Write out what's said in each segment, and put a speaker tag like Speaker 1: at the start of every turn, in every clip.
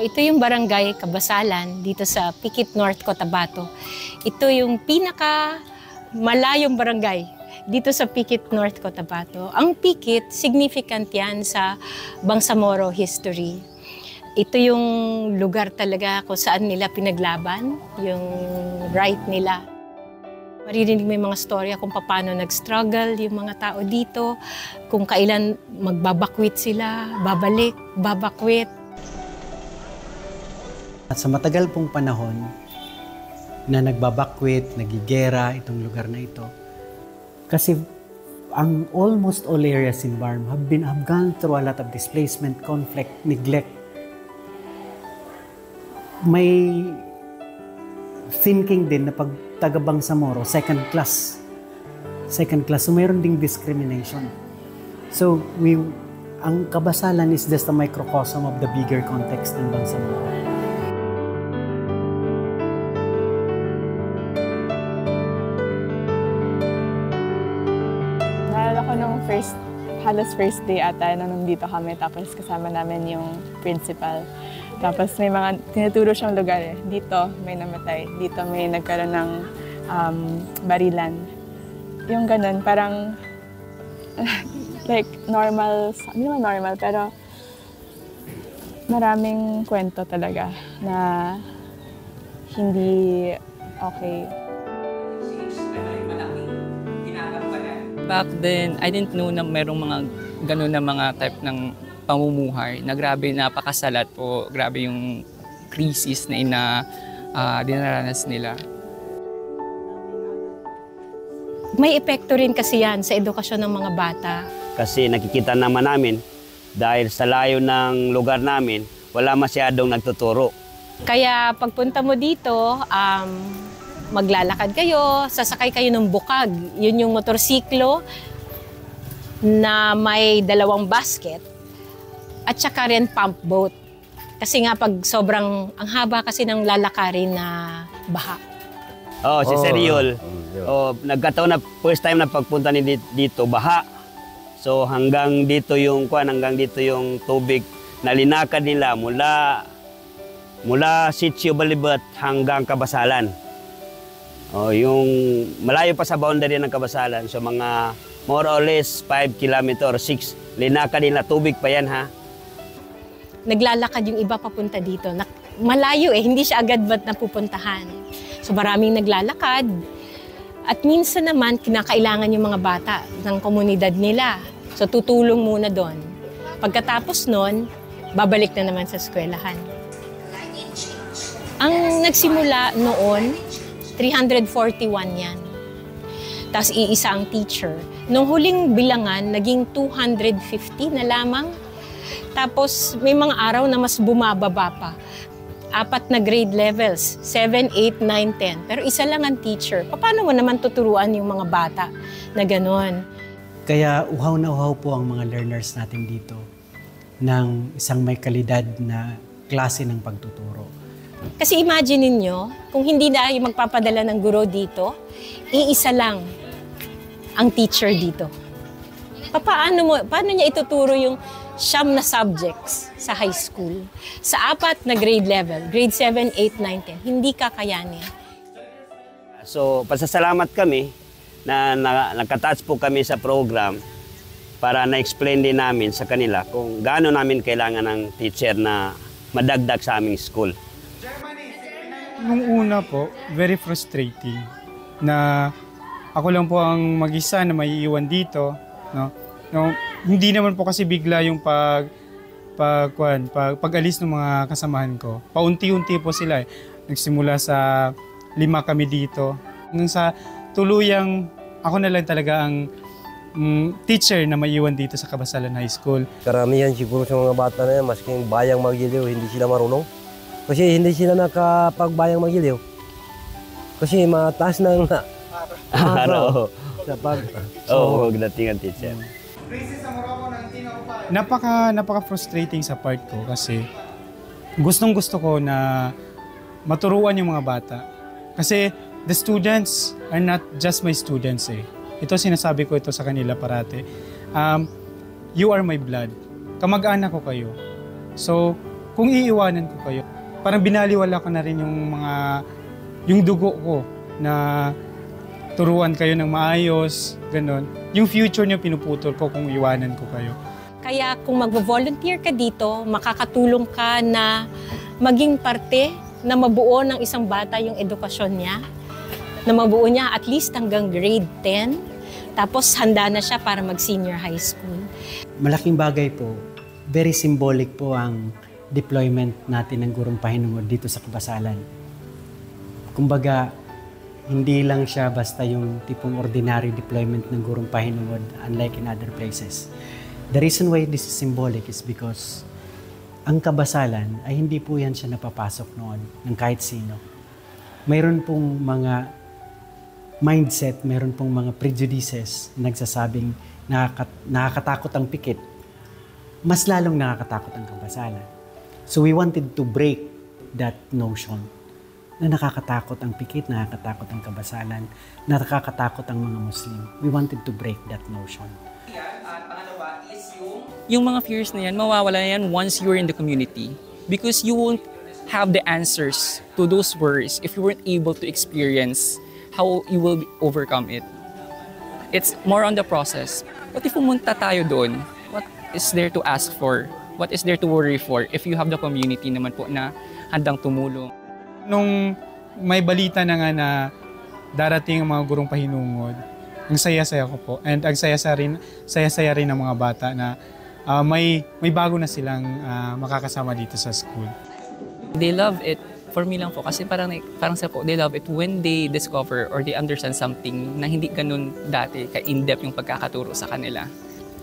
Speaker 1: Ito yung barangay Kabasalan dito sa Pikit North, Cotabato. Ito yung pinaka malayong barangay dito sa Pikit North, Cotabato. Ang Pikit, significant yan sa Bangsamoro history. Ito yung lugar talaga kung saan nila pinaglaban, yung right nila. Maririnig mo yung mga storya kung paano nag-struggle yung mga tao dito, kung kailan magbabakwit sila, babalik, babakwit.
Speaker 2: At sa matagal pong panahon na nagbabakwit, nagigera itong lugar na ito, kasi ang almost all areas in Barm have gone through a lot of displacement, conflict, neglect. May thinking din na pag taga Bangsamoro, second class. So mayroon ding discrimination. So ang Kabasalan is just a microcosm of the bigger context ng Bangsamoro.
Speaker 3: Halos first day ata na nandito kami, tapos kasama namin yung principal. Tapos may mga tinuturo siyang lugar eh. Dito may namatay, dito may nagkaroon ng barilan. Yung ganun, parang like normal, hindi naman normal, pero maraming kwento talaga na hindi okay.
Speaker 4: Back then, I didn't know na merong mga ganun na mga type ng pamumuhay na grabe, napakasalat po, grabe yung crisis na dinaranas nila.
Speaker 1: May epekto rin kasi yan sa edukasyon ng mga bata.
Speaker 5: Kasi nakikita naman namin, dahil sa layo ng lugar namin, wala masyadong nagtuturo.
Speaker 1: Kaya pagpunta mo dito, maglalakad kayo, sasakay kayo ng bukag. Yun yung motorsiklo na may 2 basket at saka rin pump boat. Kasi nga pag sobrang, ang haba kasi ng lalakarin na baha.
Speaker 5: Si Sir Yul, nagkataon na first time na pagpunta ni dito, baha. So hanggang dito yung tubig na linakad nila mula Sitio Balibat hanggang Kabasalan. Yung malayo pa sa boundary ng Kabasalan, so mga more or less 5 kilometer, 6, linakad nila, tubig pa yan ha.
Speaker 1: Naglalakad yung iba papunta dito. Malayo hindi siya agad ba't napupuntahan. So maraming naglalakad. At minsan naman, kinakailangan yung mga bata ng komunidad nila. So tutulong muna doon. Pagkatapos nun, babalik na naman sa eskwelahan. Ang nagsimula noon, 341 yan. Tapos iisa ang teacher. Nung huling bilangan, naging 250 na lamang. Tapos may mga araw na mas bumababa pa. 4 na grade levels, 7, 8, 9, 10. Pero isa lang ang teacher. Paano mo naman tuturuan yung mga bata na gano'n?
Speaker 2: Kaya uhaw na uhaw po ang mga learners natin dito ng isang may kalidad na klase ng pagtuturo.
Speaker 1: Kasi imagine ninyo, kung hindi na yung magpapadala ng guro dito, iisa lang ang teacher dito. Paano niya ituturo yung 9 na subjects sa high school? Sa 4 na grade level, grade 7, 8, 9, 10, hindi kakayanin.
Speaker 5: So, pasasalamat kami na nakatouch po kami sa program para na-explain din namin sa kanila kung gaano namin kailangan ng teacher na madagdag sa aming school.
Speaker 6: Nung una po, very frustrating na ako lang po ang mag-isa na maiiwan dito. No, hindi naman po kasi bigla yung pag-alis ng mga kasamahan ko. Paunti-unti po sila eh. Nagsimula sa 5 kami dito. Hanggang sa tuluyang ako na lang talaga ang teacher na maiiwan dito sa Kabasalan High School.
Speaker 7: Karamihan siguro sa mga bata na yan, masking bayang magiliw, hindi sila marunong. Kasi hindi sila nakapagbayang magiliw. Kasi mataas ng
Speaker 5: araw.
Speaker 7: Dating ang teacher.
Speaker 6: Napaka-frustrating sa part ko kasi gustong-gusto ko na maturuan yung mga bata. Kasi the students are not just my students eh. Ito sinasabi ko ito sa kanila parate. You are my blood. Kamag-anak ko kayo. So, kung iiwanan ko kayo, parang binaliwala ko na rin yung dugo ko na turuan kayo ng maayos, ganun. Yung future niyo pinuputol ko kung iwanan ko kayo.
Speaker 1: Kaya kung mag-volunteer ka dito, makakatulong ka na maging parte na mabuo ng isang bata yung edukasyon niya, na mabuo niya at least hanggang grade 10, tapos handa na siya para mag-senior high school.
Speaker 2: Malaking bagay po, very symbolic po ang deployment natin ng Gurong Pahinungod dito sa Kabasalan. Kumbaga, hindi lang siya basta yung tipong ordinary deployment ng Gurong Pahinungod unlike in other places. The reason why this is symbolic is because ang Kabasalan ay hindi po yan siya napapasok noon ng kahit sino. Mayroon pong mga mindset, mayroon pong mga prejudices na nagsasabing nakakatakot ang pikit. Mas lalong nakakatakot ang Kabasalan. So we wanted to break that notion na nakakatakot ang pikit, nakakatakot ang Kabasalan, nakakatakot ang mga Muslim. We wanted to break that notion.
Speaker 4: Yung mga fears na yan, mawawala yan once you're in the community. Because you won't have the answers to those worries if you weren't able to experience how you will overcome it. It's more on the process. What if pumunta tayo doon? What is there to ask for? What is there to worry for if you have the community naman po na handang tumulong?
Speaker 6: Nung may balita na nga na darating ang mga Gurong Pahinungod, ang saya-saya ko po. And ang saya-saya rin ng mga bata na may bago na silang makakasama dito sa school.
Speaker 4: They love it. For me lang po, kasi parang sa po, they love it when they discover or they understand something na hindi ganun dati ka-in-depth yung pagkakaturo sa kanila.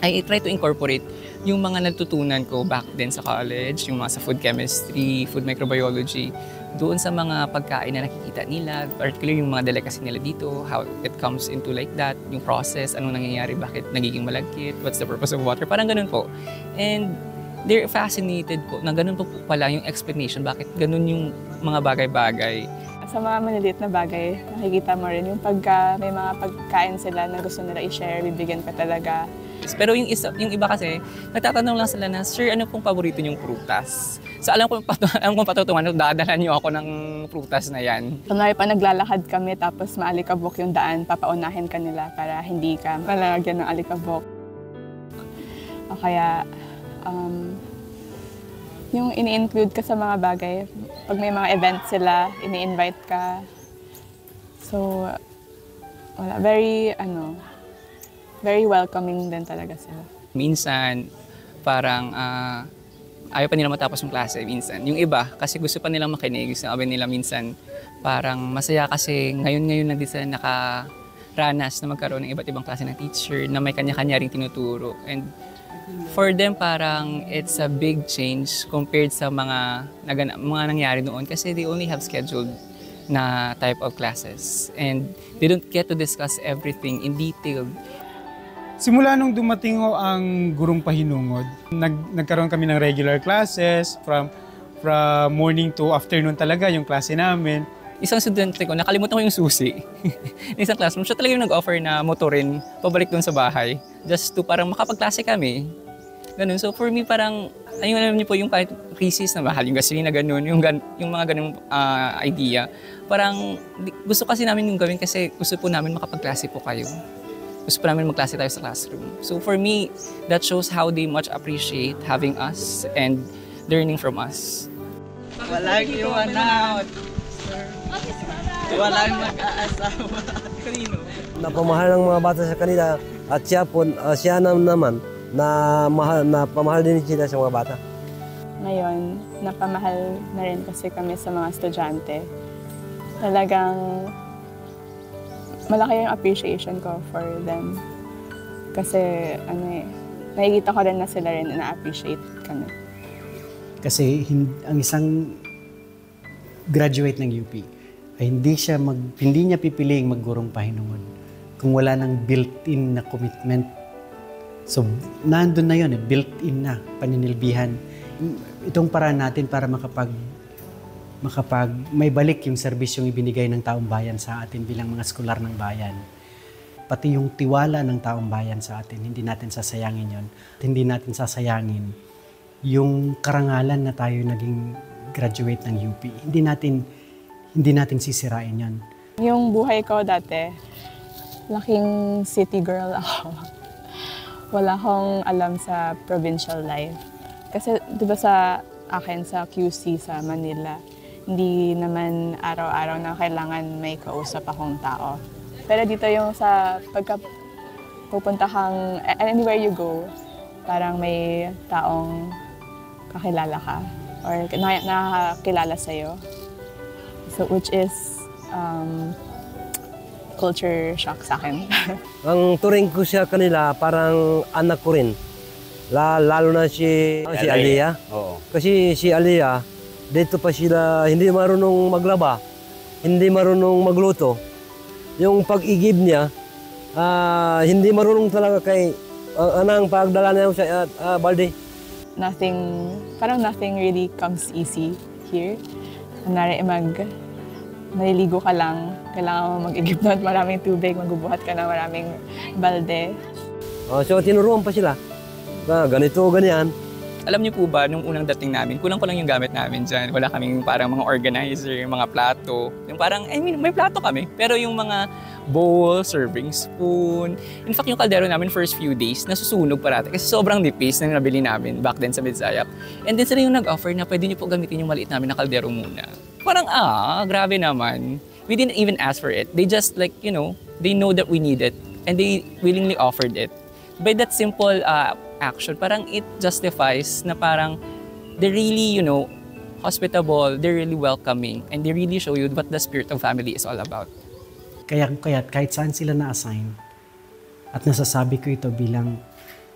Speaker 4: I try to incorporate yung mga natutunan ko back then sa college, yung mga sa food chemistry, food microbiology, doon sa mga pagkain na nakikita nila, particularly yung mga delicacy nila dito, how it comes into like that, yung process, anong nangyayari, bakit nagiging malagkit, what's the purpose of water, parang ganun po. And they're fascinated po na ganun po pala yung explanation, bakit ganun yung mga bagay-bagay.
Speaker 3: Sa mga maliliit na bagay, nakikita mo rin yung pagka may mga pagkain sila na gusto nila i-share, bibigyan ka talaga.
Speaker 4: Pero yung iba kasi, nagtatanong lang sila na, Sir, ano pong paborito niyong prutas? So alam kong patutungan, dadalhan niyo ako ng prutas na yan.
Speaker 3: Kunwari pa naglalakad kami tapos maalikabok yung daan, papaunahin ka nila para hindi ka malagyan ng alikabok. O kaya, yung ini-include ka sa mga bagay. Pag may mga event sila, ini-invite ka. So, very welcoming din talaga sila.
Speaker 4: Minsan, parang ayaw pa nila matapos yung klase minsan. Yung iba, kasi gusto pa nilang makinig. Sabi nila minsan, parang masaya kasi ngayon na din sila nakaranas na magkaroon ng iba't ibang klase ng teacher na may kanya-kanya ring tinuturo. And for them, parang it's a big change compared sa mga nangyari noon kasi they only have scheduled na type of classes. And they don't get to discuss everything in detail.
Speaker 6: Simula nung dumating ang Gurong Pahinungod, nagkaroon kami ng regular classes from morning to afternoon talaga yung klase namin.
Speaker 4: Isang estudyante ko, nakalimutan ko yung susi. Isang classroom, siya talaga yung nag-offer na motorin pabalik doon sa bahay just to parang makapagklase kami. Ganun. So for me parang, alam niyo po yung kahit crisis na mahal, yung gasolina ganun, yung mga ganung idea. Parang gusto kasi namin yung gawin kasi gusto po namin makapagklase po kayo. Gusto po namin magklase tayo sa classroom. So for me, that shows how they much appreciate having us and learning from us.
Speaker 8: Walang iwanawat. Walang mag-aasawa. Kanino?
Speaker 7: Napamahal ng mga bata sa kanila at siya naman na pamahal din sila sa mga bata.
Speaker 3: Ngayon, napamahal na rin kasi kami sa mga estudyante. Talagang malaki yung appreciation ko for them. Kasi nakikita ko rin na sila rin na-appreciate kami.
Speaker 2: Kasi ang isang graduate ng UP ay hindi niya pipiliing mag-Gurong Pahinungod kung wala ng built-in na commitment. So, nandun na yun, built-in na paninilbihan. Itong paraan natin para may balik yung serbisyong ibinigay ng taong bayan sa atin bilang mga skolar ng bayan. Pati yung tiwala ng taong bayan sa atin, hindi natin sasayangin yon. Hindi natin sasayangin yung karangalan na tayo naging graduate ng UP. Hindi natin sisirain yan.
Speaker 3: Yung buhay ko dati, laking city girl ako. Wala akong alam sa provincial life. Kasi di ba sa akin, sa QC sa Manila, hindi naman araw-araw na kailangan may kausap akong tao. Pero dito yung sa pagka pupunta kang anywhere you go, parang may taong kakilala ka or nakakilala sa'yo. So which is culture shock sa akin.
Speaker 7: Ang turing ko siya kanila, parang anak ko rin. Lalo na si Aliyah.
Speaker 5: Oo.
Speaker 7: Kasi si Aliyah, dito pa sila hindi marunong maglaba, hindi marunong magluto. Yung pag-igib niya, hindi marunong talaga kay anang pagdala niya sa balde.
Speaker 3: Parang nothing really comes easy here. Kunwari maliligo ka lang, kailangan mo mag-igib na maraming tubig, magbubuhat ka na maraming balde.
Speaker 7: So tinuruan pa sila, ganito, ganyan.
Speaker 4: Alam niyo po ba, nung unang dating namin, kulang ko lang yung gamit namin dyan. Wala kaming parang mga organizer, mga plato. Yung parang, may plato kami. Pero yung mga bowl, serving spoon. In fact, yung kaldero namin first few days, nasusunog parati. Kasi sobrang nipis na nabili namin back then sa Midsayak. And then sila yung nag-offer na pwede niyo po gamitin yung maliit namin na kaldero muna. Parang, grabe naman. We didn't even ask for it. They just they know that we need it. And they willingly offered it. By that simple action, parang it justifies na parang they're really, hospitable, they're really welcoming, and they really show you what the spirit of family is all about.
Speaker 2: Kaya kahit saan sila na-assign, at nasasabi ko ito bilang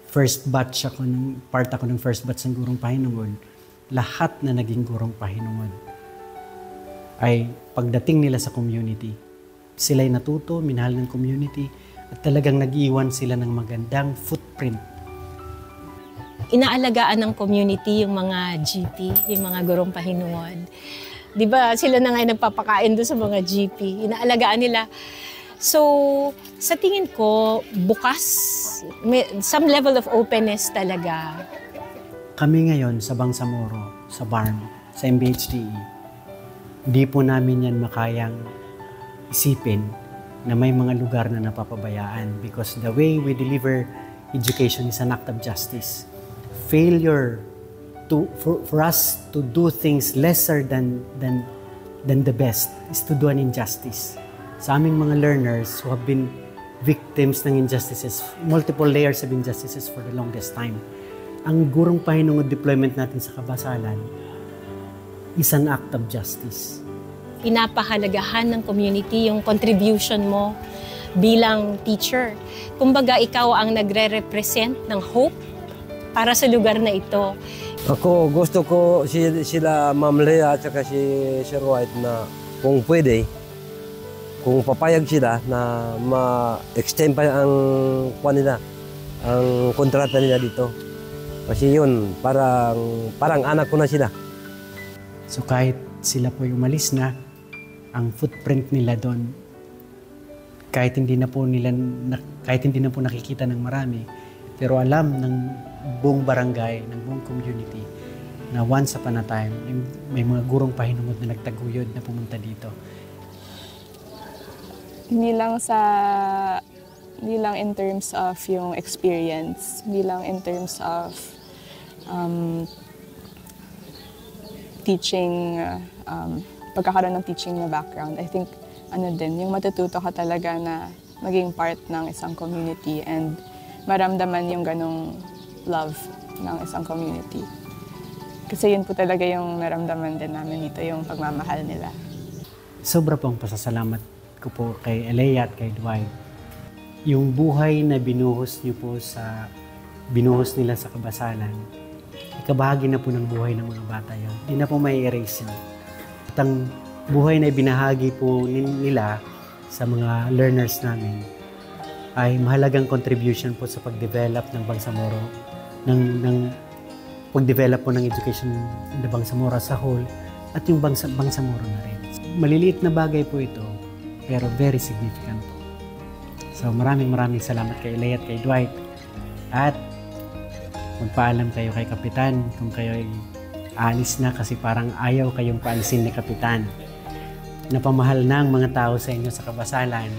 Speaker 2: part ako ng first batch ng Gurong Pahinungod, lahat na naging Gurong Pahinungod ay pagdating nila sa community, sila'y natuto, minahal ng community, at talagang nag-iwan sila ng magandang footprint.
Speaker 1: Inaalagaan ng community yung mga GP, yung mga Gurong Pahinungod. Di ba sila na nga nagpapakain doon sa mga GP. Inaalagaan nila. So, sa tingin ko, bukas, some level of openness talaga.
Speaker 2: Kami ngayon sa Bangsamoro, sa BARM, sa MBHTE, di po namin yan makayang isipin na may mga lugar na napapabayaan because the way we deliver education is an act of justice. Failure for us to do things lesser than the best is to do an injustice. Sa aming mga learners who have been victims ng injustices, multiple layers of injustices for the longest time, ang Gurong Pahinungod deployment natin sa Kabasalan is an act of justice.
Speaker 1: Pinapahalagahan ng community yung contribution mo bilang teacher. Kumbaga, ikaw ang nagre-represent ng hope para sa lugar na ito.
Speaker 7: Ako, gusto ko sila Ma'am Lea at saka si Sir White na kung pwede, kung papayag sila na ma-extend pa ang kontrata nila dito. Kasi yun, parang anak ko na sila.
Speaker 2: So kahit sila po umalis na, ang footprint nila doon, kahit hindi na po nakikita ng marami, pero alam ng buong barangay, ng buong community, na once upon a time, may mga Gurong Pahinungod na nagtaguyod na pumunta dito.
Speaker 3: Hindi lang in terms of yung experience, hindi lang in terms of teaching, pagkakaroon ng teaching na background. I think, yung matututo ka talaga na maging part ng isang community and maramdaman yung ganong love ng isang community. Kasi yun po talaga yung naramdaman din namin dito, yung pagmamahal nila.
Speaker 2: Sobra pong pasasalamat ko po kay Alea at kay Dwight. Yung buhay na binuhos nila sa Kabasalan, ikabahagi na po ng buhay ng mga bata yun. Hindi na po may erase yun. At ang buhay na ibinahagi po nila sa mga learners namin ay mahalagang contribution po sa pag-develop ng Bangsamoro, ng pag-develop po ng education in the Bangsamoro as a whole at yung Bangsamoro na rin. Maliliit na bagay po ito, pero very significant po. So maraming salamat kay Alea at kay Dwight. At magpaalam kayo kay Kapitan kung kayo ay aalis na kasi parang ayaw kayong paalisin ni Kapitan. Napamahal na ang mga tao sa inyo sa Kabasalan.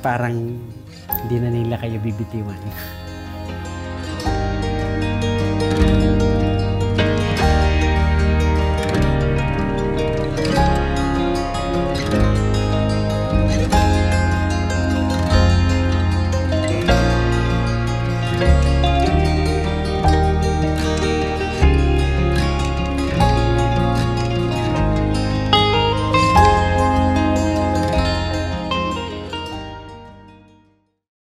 Speaker 2: Parang hindi na nila kayo bibitiwan.